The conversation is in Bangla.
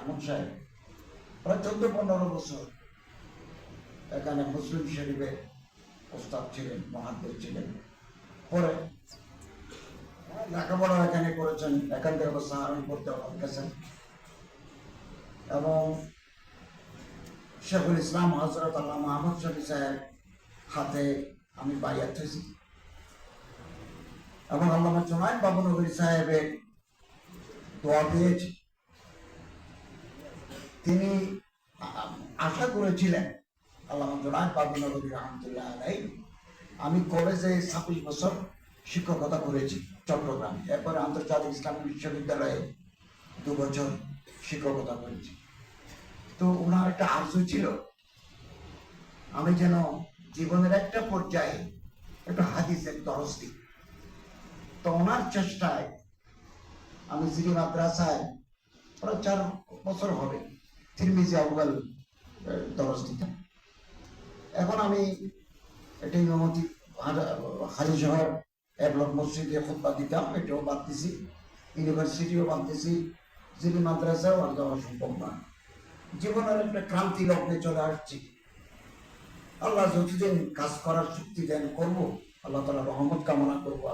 এমন সাহেব প্রায় 14-15 বছর এখানে মুসলিম শরীফে ওস্তাদ ছিলেন, মহাদ্দেশ ছিলেন। পরে লেখাপড়া এখানে করেছেন, এখান থেকে সাহারান করতে গেছেন এবং শেখুল ইসলাম হজরত আল্লামা আহমদ শফি সাহেব হাতে আমি বাইয়াত হয়েছি এবং আল্লামা জুনায়েদ বাবুনগরী সাহেবের দোয়া পেয়েছি। তিনি আশা করেছিলেন আল্লামা জুনায়েদ বাবুনগরী রহমতুল্লাহ আলাইহি, আমি কলেজে 26 বছর শিক্ষকতা করেছি চট্টগ্রামে, এরপরে আন্তর্জাতিক ইসলামিক বিশ্ববিদ্যালয়ে 2 বছর শিক্ষকতা করেছি। তো ওনার একটা আরজু ছিল আমি যেন জীবনের একটা পর্যায়ে একটা হাদিসের দরস দিই। তো ওনার চেষ্টায় আমি জিরি মাদ্রাসায় প্রায় 4 বছর হবে তিরমিজি আউয়াল দরস দিতাম। এখন আমি এটা ইমামতি হাজি শহর ব্লক মসজিদে খুতবা দিতাম, এটাও বাদ দিছি, ইউনিভার্সিটিও বাদ দিছি, জিরি মাদ্রাসাও আর দেওয়া সম্ভব নয়। জীবনের একটা ক্রান্তি লগ্নে চলে আসছি। আল্লাহ যতদিন কাজ করার শক্তি দেন করবো, আল্লাহ তাআলা রহমত কামনা করবো।